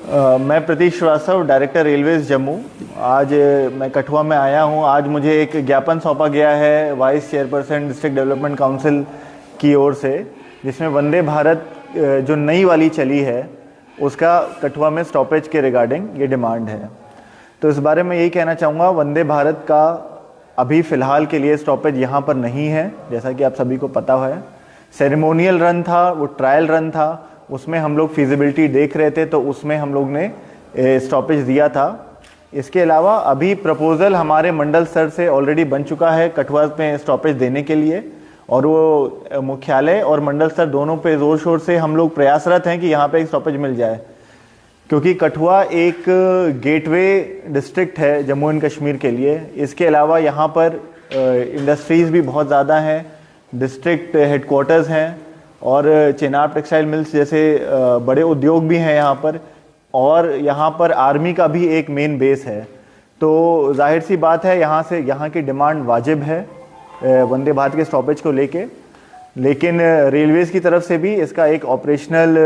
मैं प्रतीक Srivastava, director railways Jammu. आज मैं कठुआ में आया हूं। आज मुझे एक ज्ञापन सौंपा गया है vice chairperson district development council की ओर से, जिसमें वंदे भारत जो नई वाली चली है उसका कठुआ में स्टॉपेज के रिगार्डिंग ये डिमांड है। तो इस बारे में यही कहना चाहूँगा, वंदे भारत का अभी फ़िलहाल के लिए स्टॉपेज यहाँ पर नहीं है। जैसा कि आप सभी को पता है, सेरेमोनियल रन था, वो ट्रायल रन था, उसमें हम लोग फिजिबिलिटी देख रहे थे, तो उसमें हम लोग ने स्टॉपेज दिया था। इसके अलावा अभी प्रपोज़ल हमारे मंडल स्तर से ऑलरेडी बन चुका है कठुआ में स्टॉपेज देने के लिए, और वो मुख्यालय और मंडल स्तर दोनों पे ज़ोर शोर से हम लोग प्रयासरत हैं कि यहाँ पे एक स्टॉपेज मिल जाए, क्योंकि कठुआ एक गेटवे डिस्ट्रिक्ट है जम्मू एंड कश्मीर के लिए। इसके अलावा यहाँ पर इंडस्ट्रीज़ भी बहुत ज़्यादा हैं, डिस्ट्रिक्ट हेडक्वार्टर्स हैं और चेनाब टेक्सटाइल मिल्स जैसे बड़े उद्योग भी हैं यहाँ पर, और यहाँ पर आर्मी का भी एक मेन बेस है। तो जाहिर सी बात है यहाँ की डिमांड वाजिब है वंदे भारत के स्टॉपेज को लेकिन रेलवेज़ की तरफ से भी इसका एक ऑपरेशनल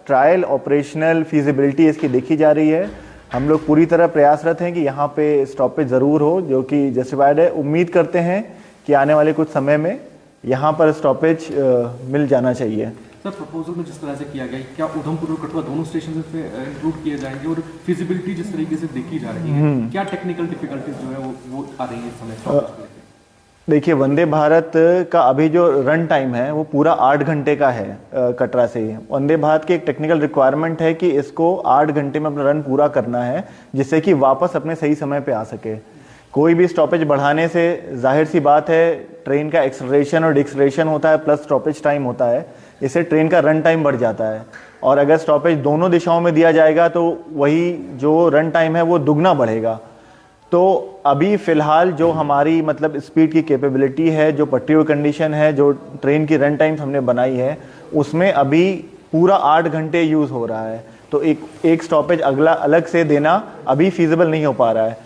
ट्रायल, ऑपरेशनल फीजिबिलिटी इसकी देखी जा रही है। हम लोग पूरी तरह प्रयासरत हैं कि यहाँ पे स्टॉपेज ज़रूर हो, जो कि जस्टिफाइड है। उम्मीद करते हैं कि आने वाले कुछ समय में यहाँ पर स्टॉपेज मिल जाना चाहिए। सर, प्रपोजल में जिस तरह से किया गया, क्या उधमपुर और कठुआ दोनों स्टेशन पे इंक्लूड किए जाएंगे? और फिजिबिलिटी जिस तरीके से देखी जा रही है, क्या टेक्निकल डिफिकल्टीज जो है वो आ रही है इस समय? देखिए, वंदे भारत का अभी जो रन टाइम है वो पूरा 8 घंटे का है कटरा से। वंदे भारत की एक टेक्निकल रिक्वायरमेंट है कि इसको 8 घंटे में अपना रन पूरा करना है, जिससे कि वापस अपने सही समय पे आ सके। कोई भी स्टॉपेज बढ़ाने से जाहिर सी बात है ट्रेन का एक्सेलरेशन और डिक्सेलरेशन होता है, प्लस स्टॉपेज टाइम होता है, इससे ट्रेन का रन टाइम बढ़ जाता है। और अगर स्टॉपेज दोनों दिशाओं में दिया जाएगा तो वही जो रन टाइम है वो दुगना बढ़ेगा। तो अभी फ़िलहाल जो हमारी मतलब स्पीड की कैपेबिलिटी है, जो पट्टी कंडीशन है, जो ट्रेन की रन टाइम्स हमने बनाई है, उसमें अभी पूरा 8 घंटे यूज़ हो रहा है। तो एक स्टॉपेज अगला अलग से देना अभी फीजिबल नहीं हो पा रहा है।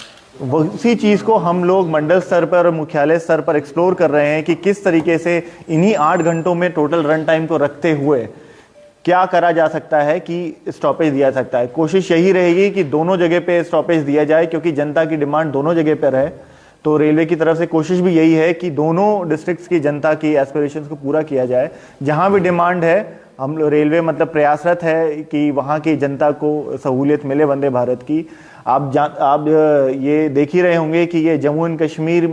उसी चीज़ को हम लोग मंडल स्तर पर और मुख्यालय स्तर पर एक्सप्लोर कर रहे हैं कि किस तरीके से इन्हीं 8 घंटों में टोटल रन टाइम को रखते हुए क्या करा जा सकता है कि स्टॉपेज दिया सकता है। कोशिश यही रहेगी कि दोनों जगह पे स्टॉपेज दिया जाए, क्योंकि जनता की डिमांड दोनों जगह पर है। तो रेलवे की तरफ से कोशिश भी यही है कि दोनों डिस्ट्रिक्ट्स की जनता की एस्पिरेशंस को पूरा किया जाए। जहाँ भी डिमांड है, हम रेलवे मतलब प्रयासरत है कि वहाँ की जनता को सहूलियत मिले वंदे भारत की। आप ये देख ही रहे होंगे कि ये जम्मू एंड कश्मीर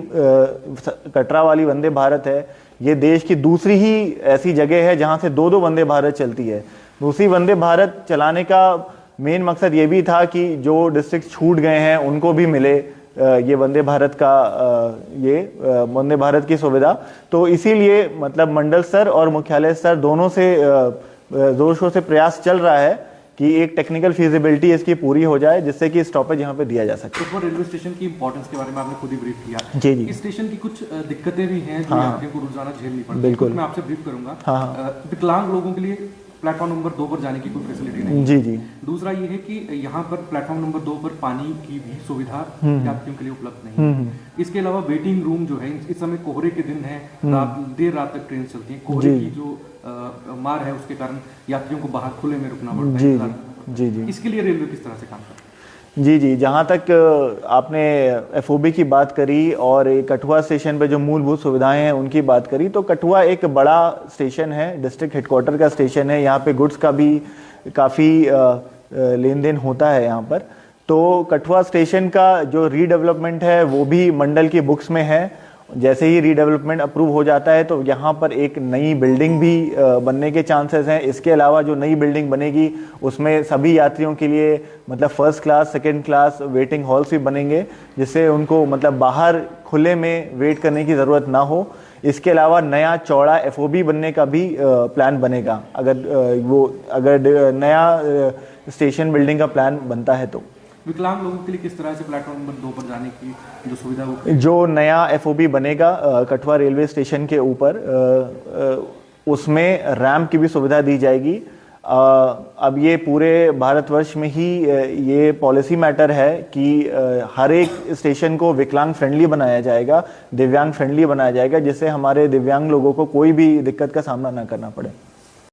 कटरा वाली वंदे भारत है, ये देश की दूसरी ही ऐसी जगह है जहाँ से 2-2 वंदे भारत चलती है। दूसरी वंदे भारत चलाने का मेन मकसद ये भी था कि जो डिस्ट्रिक्ट छूट गए हैं उनको भी मिले ये वंदे भारत का वंदे भारत की सुविधा। तो इसीलिए मतलब मंडल स्तर और मुख्यालय स्तर दोनों से जोर शोर से प्रयास चल रहा है कि एक टेक्निकल फिजिबिलिटी इसकी पूरी हो जाए, जिससे कि स्टॉपेज यहाँ पे दिया जा सके। तो रेलवे स्टेशन की इंपॉर्टेंस के बारे में आपने खुद ही ब्रीफ किया। जी जी। इस स्टेशन की कुछ दिक्कतें भी हैं जो यात्रियों को रोजाना झेलनी पड़ती है। बिल्कुल, मैं आपसे ब्रीफ करूंगा। हाँ। विकलांग लोगों के लिए प्लेटफॉर्म नंबर 2 पर जाने की कोई फैसिलिटी नहीं। जी जी। दूसरा ये है कि यहाँ पर प्लेटफॉर्म नंबर 2 पर पानी की भी सुविधा यात्रियों के लिए उपलब्ध नहीं है। इसके अलावा वेटिंग रूम जो है, इस समय कोहरे के दिन है, देर रात तक ट्रेन चलती है, कोहरे की जो मार है उसके कारण यात्रियों को बाहर खुले में रुकना पड़ता है। जी जी। इसके लिए रेलवे किस तरह से काम करता है? जी जी, जहाँ तक आपने एफओबी की बात करी और कठुआ स्टेशन पे जो मूलभूत सुविधाएं हैं उनकी बात करी, तो कठुआ एक बड़ा स्टेशन है, डिस्ट्रिक्ट हेडक्वार्टर का स्टेशन है। यहाँ पे गुड्स का भी काफ़ी लेन देन होता है यहाँ पर। तो कठुआ स्टेशन का जो रीडेवलपमेंट है वो भी मंडल की बुक्स में है। जैसे ही रीडेवलपमेंट अप्रूव हो जाता है तो यहाँ पर एक नई बिल्डिंग भी बनने के चांसेस हैं। इसके अलावा जो नई बिल्डिंग बनेगी उसमें सभी यात्रियों के लिए मतलब first class, second class waiting halls भी बनेंगे, जिससे उनको मतलब बाहर खुले में वेट करने की ज़रूरत ना हो। इसके अलावा नया चौड़ा एफओबी बनने का भी प्लान बनेगा, अगर नया स्टेशन बिल्डिंग का प्लान बनता है तो। विकलांग लोगों के लिए किस तरह से प्लेटफॉर्म नंबर 2 पर जाने की जो सुविधा वो, जो नया एफओबी बनेगा कठुआ रेलवे स्टेशन के ऊपर, उसमें रैंप की भी सुविधा दी जाएगी। अब ये पूरे भारतवर्ष में ही ये पॉलिसी मैटर है कि हर एक स्टेशन को विकलांग फ्रेंडली बनाया जाएगा, दिव्यांग फ्रेंडली बनाया जाएगा, जिससे हमारे दिव्यांग लोगों को कोई भी दिक्कत का सामना ना करना पड़े।